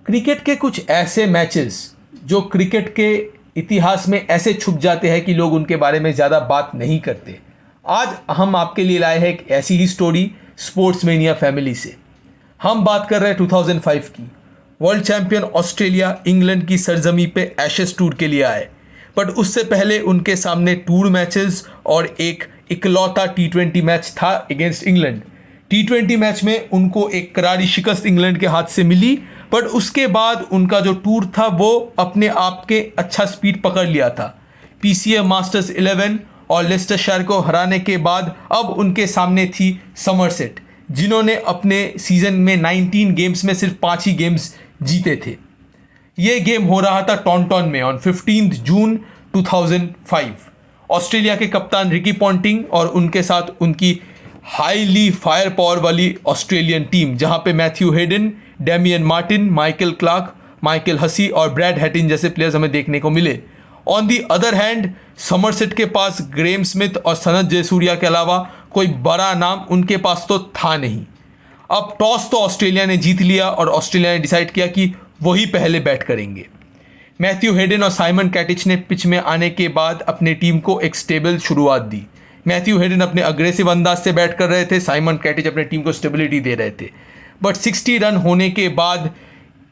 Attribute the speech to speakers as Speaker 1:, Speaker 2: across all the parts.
Speaker 1: Cricket के कुछ ऐसे मैचेस जो क्रिकेट के इतिहास में ऐसे छुप जाते हैं कि लोग उनके बारे में ज़्यादा बात नहीं करते। आज हम आपके लिए लाए हैं एक ऐसी ही स्टोरी स्पोर्ट्समेनिया फैमिली से। हम बात कर रहे हैं 2005 की। वर्ल्ड चैंपियन ऑस्ट्रेलिया इंग्लैंड की सरजमी पे एशेस टूर के लिए आए, बट उससे पहले उनके सामने टूर मैचेस और एक इकलौता T20 मैच था अगेंस्ट इंग्लैंड। T20 मैच में उनको एक करारी शिकस्त इंग्लैंड के हाथ से मिली, बट उसके बाद उनका जो टूर था वो अपने आप के अच्छा स्पीड पकड़ लिया था। PCA मास्टर्स 11 और लेस्टरशायर को हराने के बाद अब उनके सामने थी समरसेट, जिन्होंने अपने सीजन में 19 गेम्स में सिर्फ 5 ही गेम्स जीते थे। ये गेम हो रहा था टॉन्टन में ऑन 15 जून 2005। ऑस्ट्रेलिया के कप्तान रिकी पॉन्टिंग और उनके साथ उनकी हाईली फायर पावर वाली ऑस्ट्रेलियन टीम, जहां पे Matthew Hayden, Damien Martin, Michael Clarke, Michael Hussey और ब्रैड हैटिन जैसे प्लेयर्स हमें देखने को मिले। On the other hand Somerset के पास ग्रेम स्मिथ और सनत जयसूर्या के अलावा कोई बड़ा नाम उनके पास तो था नहीं। अब टॉस तो ऑस्ट्रेलिया ने जीत लिया और ऑस्ट्रेलिया ने डिसाइड किया कि वही पहले बैट करेंगे। मैथ्यू हेडन और साइमन कैटिच ने पिच में आने के बाद अपने टीम को एक स्टेबल शुरुआत दी। मैथ्यू हेडन अपने अग्रेसिव अंदाज से बैट कर रहे थे, साइमन कैटिच अपने टीम को स्टेबिलिटी दे रहे थे। बट 60 रन होने के बाद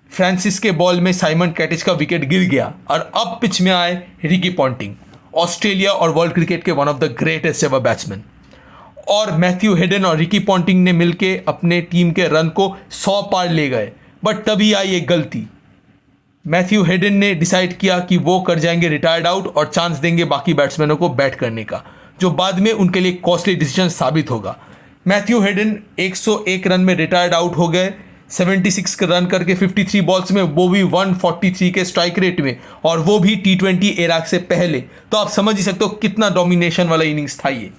Speaker 1: फ्रांसिस के बॉल में साइमन कैटिच का विकेट गिर गया और अब पिच में आए रिकी पॉन्टिंग, ऑस्ट्रेलिया और वर्ल्ड क्रिकेट के one of the greatest ever batsman. और मैथ्यू हेडन और रिकी पॉन्टिंग ने मिलकर अपने टीम के रन को 100 पार ले गए। बट तभी आई एक गलती। मैथ्यू हेडन ने डिसाइड किया कि वो कर जाएंगे रिटायर्ड आउट और चांस देंगे बाकी बैट्समैनों को बैट करने का, जो बाद में उनके लिए कॉस्टली डिसीजन साबित होगा। मैथ्यू हेडन 101 रन में रिटायर्ड आउट हो गए, 76 रन करके 53 बॉल्स में, वो भी 143 के स्ट्राइक रेट में, और वो भी T20 एरा से पहले। तो आप समझ ही सकते हो कितना डोमिनेशन वाला इनिंग्स था ये।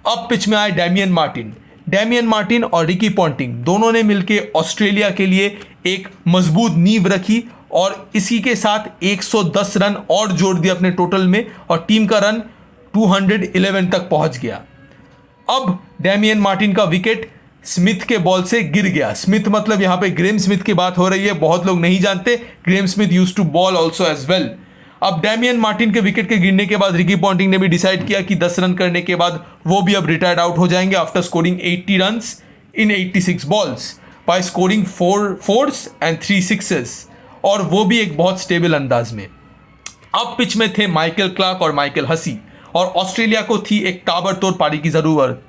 Speaker 1: अब पिच में आए डेमियन मार्टिन और रिकी पॉन्टिंग, दोनों ने मिलकर ऑस्ट्रेलिया के लिए एक मजबूत नींव रखी और इसी के साथ 110 रन और जोड़ दिए अपने टोटल में और टीम का रन 211 तक पहुंच गया। अब डेमियन मार्टिन का विकेट स्मिथ के बॉल से गिर गया। स्मिथ मतलब यहां पे ग्रेम स्मिथ की बात हो रही है, बहुत लोग नहीं जानते Graeme Smith used to bowl also as well. अब डेमियन मार्टिन के विकेट के गिरने के बाद रिकी पॉन्टिंग ने भी डिसाइड किया कि 10 रन करने के बाद वो भी अब रिटायर्ड आउट हो जाएंगे after scoring 80 runs in 86 balls by scoring 4 4s and 3 6s, और वो भी एक बहुत स्टेबल अंदाज में। अब पिच में थे माइकल क्लार्क और माइकल हसी, और ऑस्ट्रेलिया को थी एक ताबड़तोड़ पारी की ज़रूरत,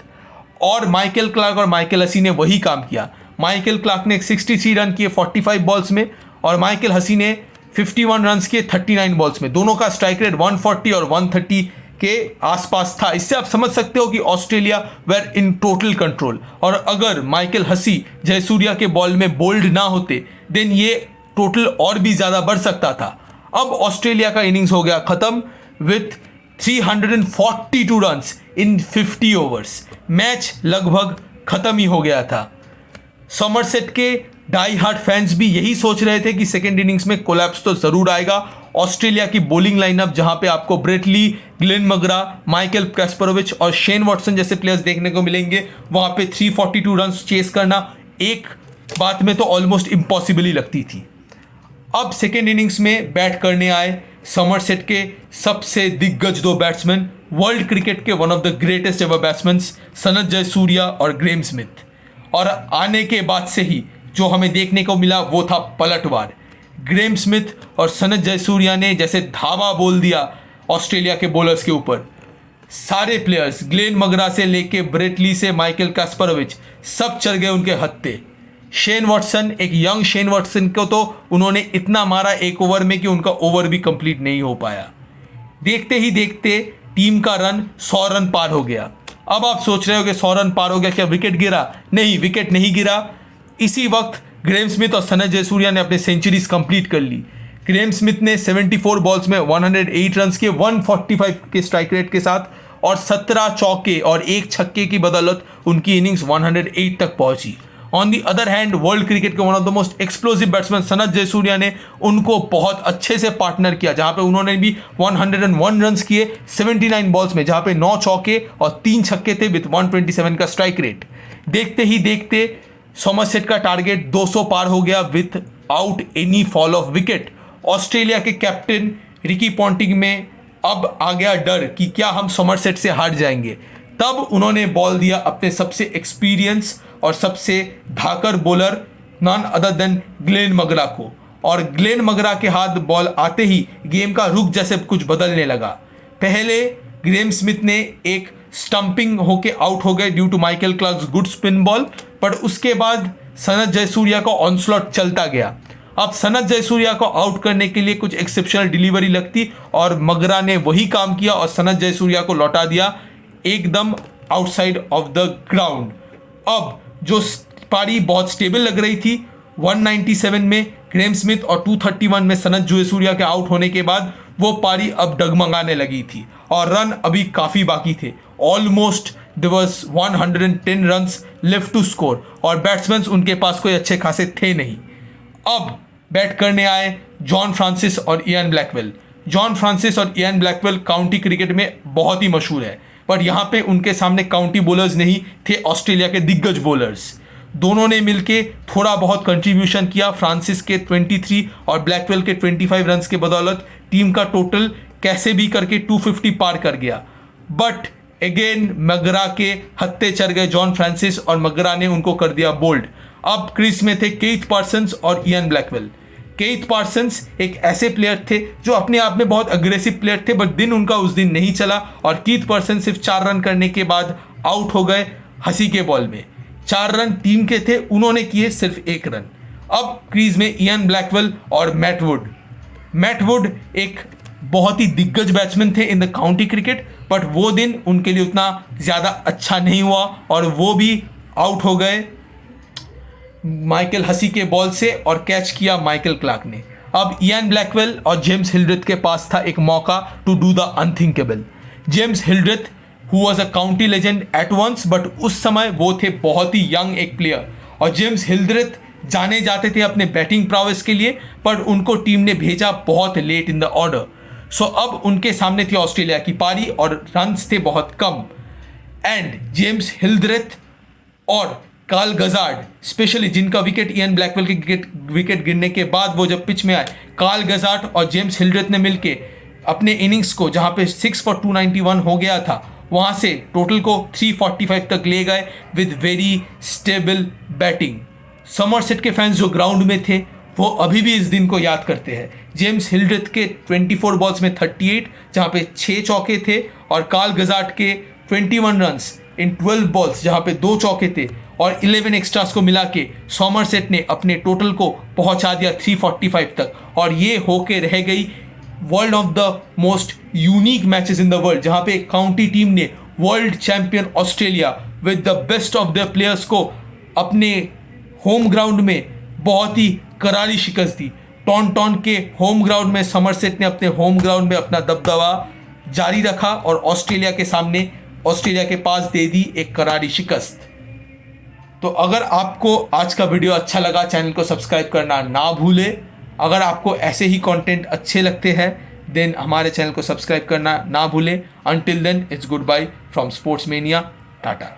Speaker 1: और माइकल क्लार्क और माइकल हसी ने वही काम किया। माइकल क्लार्क ने 63 रन किए 45 बॉल्स में और माइकल हसी ने 51 रन किए 39 बॉल्स में। दोनों का स्ट्राइक रेट 140 और 130 के आसपास था। इससे आप समझ सकते हो कि Australia were in total control, और अगर माइकल हसी जयसूर्या के बॉल में बोल्ड ना होते देन ये टोटल और भी ज़्यादा बढ़ सकता था। अब ऑस्ट्रेलिया का इनिंग्स हो गया ख़त्म with 342 runs in 50 overs. Match लगभग ख़त्म ही हो गया था। समरसेट के डाई हार्ड फैंस भी यही सोच रहे थे कि सेकेंड इनिंग्स में कोलैप्स तो ज़रूर आएगा। ऑस्ट्रेलिया की बॉलिंग लाइनअप, जहां पे आपको Brett Lee, Glenn McGrath, Michael Kasprowicz और शेन वॉटसन जैसे प्लेयर्स देखने को मिलेंगे, वहां पे 342 रन्स चेस करना एक बात में तो ऑलमोस्ट इम्पॉसिबल ही लगती थी। अब सेकेंड इनिंग्स में बैट करने आए समरसेट के सबसे दिग्गज दो बैट्समैन, वर्ल्ड क्रिकेट के one of the greatest ever batsman Sanath Jayasuriya और ग्रेम स्मिथ। और आने के बाद से ही जो हमें देखने को मिला वो था पलटवार। ग्रेम स्मिथ और सनत जयसूर्या ने जैसे धावा बोल दिया ऑस्ट्रेलिया के बॉलर्स के ऊपर। सारे प्लेयर्स, ग्लेन मगरा से लेके ब्रेटली से माइकल कैस्परोविच, सब चल गए उनके हत्थे। शेन वॉटसन, एक यंग शेन वॉटसन को तो उन्होंने इतना मारा एक ओवर में कि उनका ओवर भी कंप्लीट नहीं हो पाया। देखते ही देखते टीम का रन 100 रन पार हो गया। अब आप सोच रहे हो कि 100 रन पार हो गया, क्या विकेट गिरा? नहीं, विकेट नहीं गिरा। इसी वक्त ग्रेम स्मिथ और सनत जयसूर्या ने अपने सेंचुरीज कंप्लीट कर ली। ग्रेम स्मिथ ने 74 बॉल्स में 108 रन के 145 के स्ट्राइक रेट के साथ, और 17 चौके और एक छक्के की बदौलत उनकी इनिंग्स 108 तक पहुंची। On the other hand world cricket के one of the most explosive batsman Sanath Jayasuriya ने उनको बहुत अच्छे से पार्टनर किया, जहां पे उन्होंने भी 101 रन किए 79 बॉल्स में, जहां पे 9 चौके और 3 छक्के थे विथ 127 का स्ट्राइक रेट। देखते ही देखते समरसेट का टारगेट 200 पार हो गया with out any fall of wicket. Australia के कैप्टन रिकी पॉन्टिंग में अब आ गया डर कि क्या हम समरसेट से हार जाएंगे। तब उन्होंने बॉल दिया अपने सबसे एक्सपीरियंस और सबसे धाकर bowler none other than Glenn McGrath को, और ग्लेन मगरा के हाथ बॉल आते ही गेम का रुख जैसे कुछ बदलने लगा। पहले ग्रेम स्मिथ ने एक स्टंपिंग होके आउट हो गए due to Michael Clarke's good spin ball, पर उसके बाद सनत जयसूर्या का ऑनस्लॉट चलता गया। अब सनत जयसूर्या को आउट करने के लिए कुछ एक्सेप्शनल डिलीवरी लगती और मगरा ने वही काम किया और सनत जयसूर्या को लौटा दिया एकदम आउटसाइड ऑफ द ग्राउंड। अब जो पारी बहुत स्टेबल लग रही थी 197 में ग्रेम स्मिथ और 231 में सनत जयसूर्या के आउट होने के बाद वो पारी अब डगमगाने लगी थी और रन अभी काफ़ी बाकी थे। Almost there was 110 runs left to score और बैट्समैन उनके पास कोई अच्छे खासे थे नहीं। अब बैट करने आए जॉन फ्रांसिस और इयान ब्लैकवेल। जॉन फ्रांसिस और इयान ब्लैकवेल काउंटी क्रिकेट में बहुत ही मशहूर है, पर यहाँ पे उनके सामने काउंटी बॉलर्स नहीं थे, ऑस्ट्रेलिया के दिग्गज बॉलर्स। दोनों ने मिलके थोड़ा बहुत कंट्रीब्यूशन किया। फ्रांसिस के 23 और ब्लैकवेल के 25 रन्स के बदौलत टीम का टोटल कैसे भी करके 250 पार कर गया। बट अगेन मगरा के हत्थे चढ़ गए जॉन फ्रांसिस और मगरा ने उनको कर दिया बोल्ड। अब क्रीज में थे केथ पार्सन्स और इयान ब्लैकवेल। केथ पार्सन्स एक ऐसे प्लेयर थे जो अपने आप में बहुत अग्रेसिव प्लेयर थे, बट दिन उनका उस दिन नहीं चला और केथ पार्सन्स सिर्फ 4 रन करने के बाद आउट हो गए हंसी के बॉल में। 4 रन टीम के थे, उन्होंने किए सिर्फ 1 रन। अब क्रीज में इयान ब्लैकवेल और मैट वुड। मैट वुड एक बहुत ही दिग्गज बैट्समैन थे in the county cricket, but वो दिन उनके लिए उतना ज़्यादा अच्छा नहीं हुआ और वो भी आउट हो गए माइकल हसी के बॉल से और कैच किया माइकल क्लार्क ने। अब इयान ब्लैकवेल और जेम्स हिल्ड्रेथ के पास था एक मौका to do the unthinkable. James Hildreth who was a county legend at once, but उस समय वो थे बहुत ही यंग एक प्लेयर और जेम्स हिल्ड्रेथ जाने जाते थे अपने बैटिंग प्रोवेस के लिए, पर उनको टीम ने भेजा बहुत लेट इन द ऑर्डर। सो अब उनके सामने थी ऑस्ट्रेलिया की पारी और रन्स थे बहुत कम एंड जेम्स हिल्ड्रेथ और कार्ल गजार्ड स्पेशली, जिनका विकेट इयान ब्लैकवेल के विकेट गिरने के बाद वो जब पिच में आए, कार्ल गजार्ड और जेम्स हिल्ड्रेथ ने मिलके अपने इनिंग्स को जहाँ पे 6 for 291 हो गया था, वहाँ से टोटल को 345 तक ले गए with very stable batting. Somerset के फैंस जो ग्राउंड में थे वो अभी भी इस दिन को याद करते हैं। जेम्स हिल्ड्रेथ के 24 बॉल्स में 38, जहाँ पे 6 चौके थे, और कार्ल गजार्ड के 21 रन्स इन 12 बॉल्स, जहाँ पे 2 चौके थे, और 11 एक्स्ट्रास को मिला के समरसेट ने अपने टोटल को पहुंचा दिया 345 तक, और ये होके रह गई world of the most unique matches in the world, जहाँ पे काउंटी टीम ने world champion Australia with the best of the players को अपने होम ग्राउंड में बहुत ही करारी शिकस्त दी। टॉन के होम ग्राउंड में समरसेट ने अपने होम ग्राउंड में अपना दबदबा जारी रखा और ऑस्ट्रेलिया के सामने, ऑस्ट्रेलिया के पास दे दी एक करारी शिकस्त। तो अगर आपको आज का वीडियो अच्छा लगा, चैनल को सब्सक्राइब करना ना भूलें। अगर आपको ऐसे ही कंटेंट अच्छे लगते हैं देन हमारे चैनल को सब्सक्राइब करना ना भूलें। Until then it's good bye from sports mania. Tata.